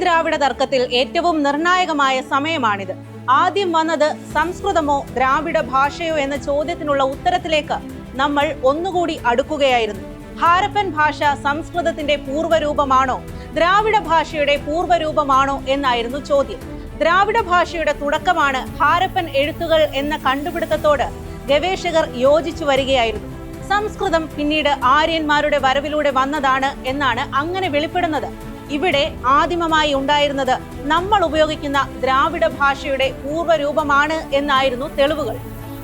ദ്രാവിഡ തർക്കത്തിൽ ഏറ്റവും നിർണായകമായ സമയമാണിത്. ആദ്യം വന്നത് സംസ്കൃതമോ ദ്രാവിഡ ഭാഷയോ എന്ന ചോദ്യത്തിനുള്ള ഉത്തരത്തിലേക്ക് നമ്മൾ ഒന്നുകൂടി അടുക്കുകയായിരുന്നു. ഹാരപ്പൻ ഭാഷ സംസ്കൃതത്തിന്റെ പൂർവ്വരൂപമാണോ ദ്രാവിഡ ഭാഷയുടെ പൂർവ്വരൂപമാണോ എന്നായിരുന്നു ചോദ്യം. ദ്രാവിഡ ഭാഷയുടെ തുടക്കമാണ് ഹാരപ്പൻ എഴുത്തുകൾ എന്ന കണ്ടുപിടുത്തത്തോട് ഗവേഷകർ യോജിച്ചു വരികയായിരുന്നു. സംസ്കൃതം പിന്നീട് ആര്യന്മാരുടെ വരവിലൂടെ വന്നതാണ് എന്നാണ് അങ്ങനെ വെളിപ്പെടുന്നത്. ഇവിടെ ആദിമമായി ഉണ്ടായിരുന്നത് നമ്മൾ ഉപയോഗിക്കുന്ന ദ്രാവിഡ ഭാഷയുടെ പൂർവ്വരൂപമാണ് എന്നായിരുന്നു തെളിവുകൾ.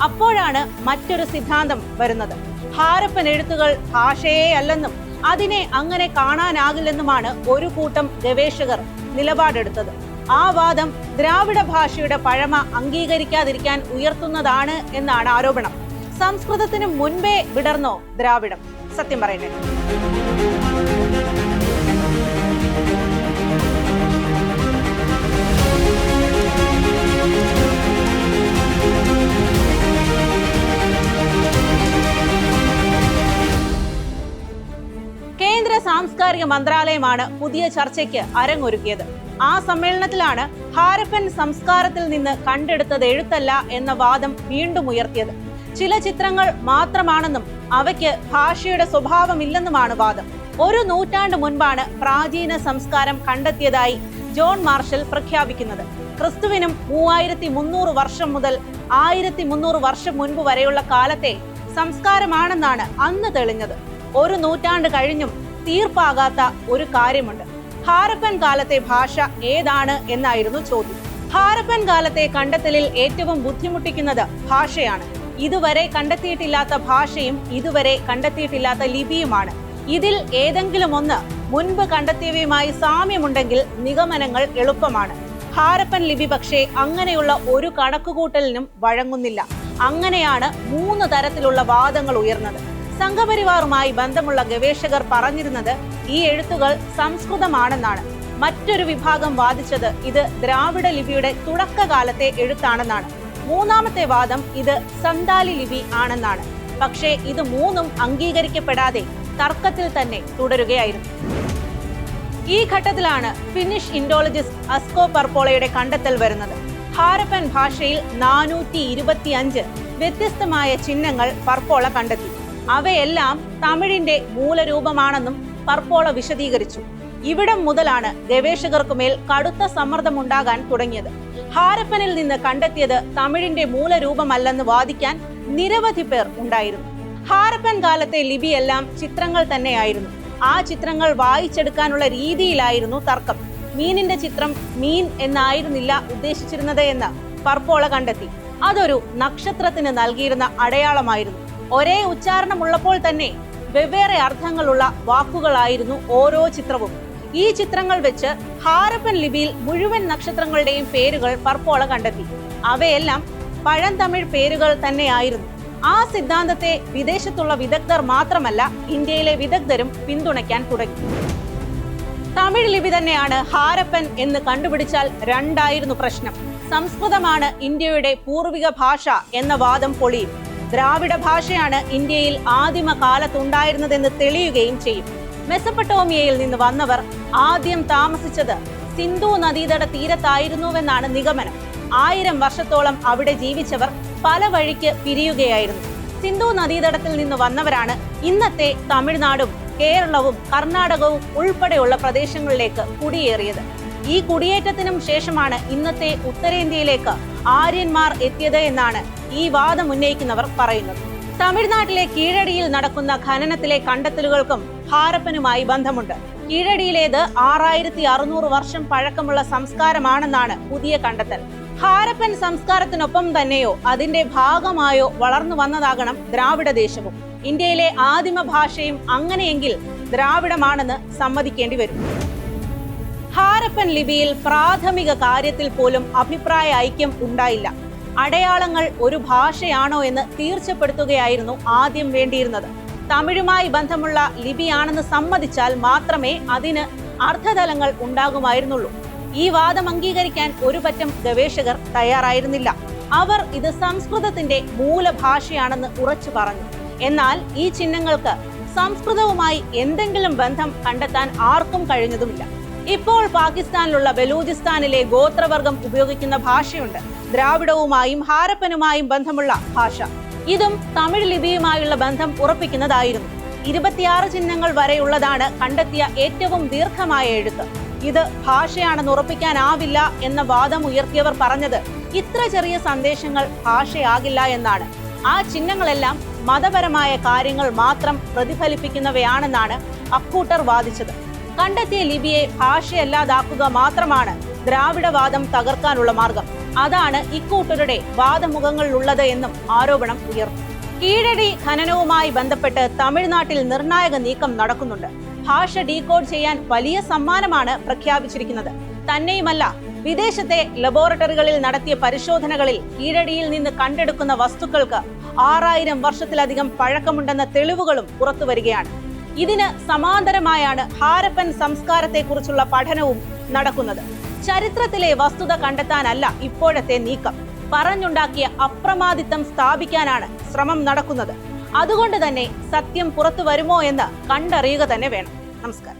അപ്പോഴാണ് മറ്റൊരു സിദ്ധാന്തം വരുന്നത്. ഹാരപ്പൻ എഴുത്തുകൾ ഭാഷയേ അല്ലെന്നും അതിനെ അങ്ങനെ കാണാനാകില്ലെന്നുമാണ് ഒരു കൂട്ടം ഗവേഷകർ നിലപാടെടുത്തത്. ആ വാദം ദ്രാവിഡ ഭാഷയുടെ പഴമ അംഗീകരിക്കാതിരിക്കാൻ ഉയർത്തുന്നതാണ് എന്നാണ് ആരോപണം. സംസ്കൃതത്തിന് മുൻപേ വിടർന്നോ ദ്രാവിഡം? സത്യം പറയട്ടെ, കേന്ദ്ര സാംസ്കാരിക മന്ത്രാലയമാണ് പുതിയ ചർച്ചയ്ക്ക് അരങ്ങൊരുക്കിയത്. ആ സമ്മേളനത്തിലാണ് ഹാരപ്പൻ സംസ്കാരത്തിൽ നിന്ന് കണ്ടെടുത്തത് എഴുത്തല്ല എന്ന വാദം വീണ്ടും ഉയർത്തിയത്. ചില ചിത്രങ്ങൾ മാത്രമാണെന്നും അവയ്ക്ക് ഭാഷയുടെ സ്വഭാവമില്ലെന്നുമാണ് വാദം. ഒരു നൂറ്റാണ്ട് മുൻപാണ് പ്രാചീന സംസ്കാരം കണ്ടെത്തിയതായി ജോൺ മാർഷൽ പ്രഖ്യാപിക്കുന്നത്. ക്രിസ്തുവിനും 3300 വർഷം മുതൽ 1300 വർഷം മുൻപ് വരെയുള്ള കാലത്തെ സംസ്കാരമാണെന്നാണ് അന്ന് തെളിഞ്ഞത്. ഒരു നൂറ്റാണ്ട് കഴിഞ്ഞും തീർപ്പാകാത്ത ഒരു കാര്യമുണ്ട്. ഹാരപ്പൻ കാലത്തെ ഭാഷ ഏതാണ് എന്നായിരുന്നു ചോദ്യം. ഹാരപ്പൻ കാലത്തെ കണ്ടെത്തലിൽ ഏറ്റവും ബുദ്ധിമുട്ടിക്കുന്നത് ഭാഷയാണ്. ഇതുവരെ കണ്ടെത്തിയിട്ടില്ലാത്ത ഭാഷയും ഇതുവരെ കണ്ടെത്തിയിട്ടില്ലാത്ത ലിപിയുമാണ്. ഇതിൽ ഏതെങ്കിലും ഒന്ന് മുൻപ് കണ്ടെത്തിയവയുമായി സാമ്യമുണ്ടെങ്കിൽ നിഗമനങ്ങൾ എളുപ്പമാണ്. ഹാരപ്പൻ ലിപി പക്ഷേ അങ്ങനെയുള്ള ഒരു കണക്കുകൂട്ടലിനും വഴങ്ങുന്നില്ല. അങ്ങനെയാണ് 3 തരത്തിലുള്ള വാദങ്ങൾ ഉയർന്നത്. സംഘപരിവാറുമായി ബന്ധമുള്ള ഗവേഷകർ പറഞ്ഞിരുന്നത് ഈ എഴുത്തുകൾ സംസ്കൃതമാണെന്നാണ്. മറ്റൊരു വിഭാഗം വാദിച്ചത് ഇത് ദ്രാവിഡ ലിപിയുടെ തുടക്കകാലത്തെ എഴുത്താണെന്നാണ്. മൂന്നാമത്തെ വാദം ഇത് സന്താലി ലിപി ആണെന്നാണ്. പക്ഷേ ഇത് മൂന്നും അംഗീകരിക്കപ്പെടാതെ തർക്കത്തിൽ തന്നെ തുടരുകയായിരുന്നു. ഈ ഘട്ടത്തിലാണ് ഫിന്നിഷ് ഇൻഡോളജിസ്റ്റ് അസ്കോ പർപോളയുടെ കണ്ടെത്തൽ വരുന്നത്. ഹാരപ്പൻ ഭാഷയിൽ 425 വ്യത്യസ്തമായ ചിഹ്നങ്ങൾ പർപോള കണ്ടെത്തി. അവയെല്ലാം തമിഴിന്റെ മൂലരൂപമാണെന്നും പർപോള വിശദീകരിച്ചു. ഇവിടം മുതലാണ് ഗവേഷകർക്കുമേൽ കടുത്ത സമ്മർദ്ദമുണ്ടാകാൻ തുടങ്ങിയത്. ഹാരപ്പനിൽ നിന്ന് കണ്ടെത്തിയത് തമിഴിന്റെ മൂലരൂപമല്ലെന്ന് വാദിക്കാൻ നിരവധി പേർ ഉണ്ടായിരുന്നു. ഹാരപ്പൻ കാലത്തെ ലിപിയെല്ലാം ചിത്രങ്ങൾ തന്നെയായിരുന്നു. ആ ചിത്രങ്ങൾ വായിച്ചെടുക്കാനുള്ള രീതിയിലായിരുന്നു തർക്കം. മീനിന്റെ ചിത്രം മീൻ എന്നായിരുന്നില്ല ഉദ്ദേശിച്ചിരുന്നത് എന്ന് പർപോള കണ്ടെത്തി. അതൊരു നക്ഷത്രത്തിന് നൽകിയിരുന്ന അടയാളമായിരുന്നു. ഒരേ ഉച്ചാരണമുള്ളപ്പോൾ തന്നെ വെവ്വേറെ അർത്ഥങ്ങളുള്ള വാക്കുകളായിരുന്നു ഓരോ ചിത്രവും. ഈ ചിത്രങ്ങൾ വെച്ച് ഹാരപ്പൻ ലിപിയിൽ മുഴുവൻ നക്ഷത്രങ്ങളുടെയും പേരുകൾ പർപോള കണ്ടെത്തി. അവയെല്ലാം പഴന്തമിഴ് പേരുകൾ തന്നെയായിരുന്നു. ആ സിദ്ധാന്തത്തെ വിദേശത്തുള്ള വിദഗ്ധർ മാത്രമല്ല ഇന്ത്യയിലെ വിദഗ്ധരും പിന്തുണയ്ക്കാൻ തുടങ്ങി. തമിഴ് ലിപി തന്നെയാണ് ഹാരപ്പൻ എന്ന് കണ്ടുപിടിച്ചാൽ രണ്ടായിരുന്നു പ്രശ്നം. സംസ്കൃതമാണ് ഇന്ത്യയുടെ പൂർവിക ഭാഷ എന്ന വാദം പൊളിയും. ദ്രാവിഡ ഭാഷയാണ് ഇന്ത്യയിൽ ആദിമ കാലത്തുണ്ടായിരുന്നതെന്ന് തെളിയുകയും ചെയ്യും. മെസപ്പൊട്ടോമിയയിൽ നിന്ന് വന്നവർ ആദ്യം താമസിച്ചത് സിന്ധു നദീതട തീരത്തായിരുന്നുവെന്നാണ് നിഗമനം. 1000 വർഷത്തോളം അവിടെ ജീവിച്ചവർ പല വഴിക്ക് പിരിയുകയായിരുന്നു. സിന്ധു നദീതടത്തിൽ നിന്ന് വന്നവരാണ് ഇന്നത്തെ തമിഴ്നാടും കേരളവും കർണാടകവും ഉൾപ്പെടെയുള്ള പ്രദേശങ്ങളിലേക്ക് കുടിയേറിയത്. ഈ കുടിയേറ്റത്തിനും ശേഷമാണ് ഇന്നത്തെ ഉത്തരേന്ത്യയിലേക്ക് ആര്യന്മാർ എത്തിയത് എന്നാണ് ഈ വാദം ഉന്നയിക്കുന്നവർ പറയുന്നത്. തമിഴ്നാട്ടിലെ കീഴടിയിൽ നടക്കുന്ന ഖനനത്തിലെ കണ്ടെത്തലുകൾക്കും ഹാരപ്പനുമായി ബന്ധമുണ്ട്. കീഴടിയിലേത് 6600 വർഷം പഴക്കമുള്ള സംസ്കാരമാണെന്നാണ് പുതിയ കണ്ടെത്തൽ. ഹാരപ്പൻ സംസ്കാരത്തിനൊപ്പം തന്നെയോ അതിന്റെ ഭാഗമായോ വളർന്നു വന്നതാകണം ദ്രാവിഡ ദേശവും. ഇന്ത്യയിലെ ആദിമ ഭാഷയും അങ്ങനെയെങ്കിൽ ദ്രാവിഡമാണെന്ന് സമ്മതിക്കേണ്ടി വരും. ഹാരപ്പൻ ലിപിയിൽ പ്രാഥമിക കാര്യത്തിൽ പോലും അഭിപ്രായ ഐക്യം ഉണ്ടായില്ല. അടയാളങ്ങൾ ഒരു ഭാഷയാണോ എന്ന് തീർച്ചപ്പെടുത്തുകയായിരുന്നു ആദ്യം വേണ്ടിയിരുന്നത്. തമിഴുമായി ബന്ധമുള്ള ലിപിയാണെന്ന് സമ്മതിച്ചാൽ മാത്രമേ അതിന് അർത്ഥതലങ്ങൾ ഉണ്ടാകുമായിരുന്നുള്ളൂ. ഈ വാദം അംഗീകരിക്കാൻ ഒരുപറ്റം ഗവേഷകർ തയ്യാറായിരുന്നില്ല. അവർ ഇത് സംസ്കൃതത്തിന്റെ മൂലഭാഷയാണെന്ന് ഉറച്ചു പറഞ്ഞു. എന്നാൽ ഈ ചിഹ്നങ്ങൾക്ക് സംസ്കൃതവുമായി എന്തെങ്കിലും ബന്ധം കണ്ടെത്താൻ ആർക്കും കഴിഞ്ഞതുമില്ല. ഇപ്പോൾ പാകിസ്ഥാനിലുള്ള ബലൂചിസ്ഥാനിലെ ഗോത്രവർഗം ഉപയോഗിക്കുന്ന ഭാഷയുണ്ട്. ദ്രാവിഡവുമായും ഹാരപ്പനുമായും ബന്ധമുള്ള ഭാഷ. ഇതും തമിഴ് ലിപിയുമായുള്ള ബന്ധം ഉറപ്പിക്കുന്നതായിരുന്നു. 26 ചിഹ്നങ്ങൾ വരെയുള്ളതാണ് കണ്ടെത്തിയ ഏറ്റവും ദീർഘമായ എഴുത്ത്. ഇത് ഭാഷയാണെന്ന് ഉറപ്പിക്കാനാവില്ല എന്ന വാദം ഉയർത്തിയവർ പറഞ്ഞത് ഇത്ര ചെറിയ സന്ദേശങ്ങൾ ഭാഷയാകില്ല എന്നാണ്. ആ ചിഹ്നങ്ങളെല്ലാം മതപരമായ കാര്യങ്ങൾ മാത്രം പ്രതിഫലിപ്പിക്കുന്നവയാണെന്നാണ് അക്കൂട്ടർ വാദിച്ചത്. കണ്ടെത്തിയ ലിപിയെ ഭാഷയല്ലാതാക്കുക മാത്രമാണ് ദ്രാവിഡവാദം തകർക്കാനുള്ള മാർഗം. അതാണ് ഇക്കൂട്ടരുടെ വാദമുഖങ്ങളിലുള്ളത് എന്നും ആരോപണം ഉയർന്നു. കീഴടി ഖനനവുമായി ബന്ധപ്പെട്ട് തമിഴ്നാട്ടിൽ നിർണായക നീക്കം നടക്കുന്നുണ്ട്. ഭാഷ ഡീകോഡ് ചെയ്യാൻ വലിയ സമ്മാനമാണ് പ്രഖ്യാപിച്ചിരിക്കുന്നത്. തന്നെയുമല്ല, വിദേശത്തെ ലബോറട്ടറികളിൽ നടത്തിയ പരിശോധനകളിൽ കീഴടിയിൽ നിന്ന് കണ്ടെടുക്കുന്ന വസ്തുക്കൾക്ക് 6000 വർഷത്തിലധികം പഴക്കമുണ്ടെന്ന തെളിവുകളും പുറത്തുവരികയാണ്. ഇതിന് സമാന്തരമായാണ് ഹാരപ്പൻ സംസ്കാരത്തെക്കുറിച്ചുള്ള പഠനവും നടക്കുന്നത്. ചരിത്രത്തിലെ വസ്തുത കണ്ടെത്താനല്ല ഇപ്പോഴത്തെ നീക്കം. പറഞ്ഞുണ്ടാക്കിയ അപ്രമാദിത്വം സ്ഥാപിക്കാനാണ് ശ്രമം നടക്കുന്നത്. അതുകൊണ്ട് തന്നെ സത്യം പുറത്തു വരുമോ എന്ന് കണ്ടറിയുക തന്നെ വേണം. നമസ്കാരം.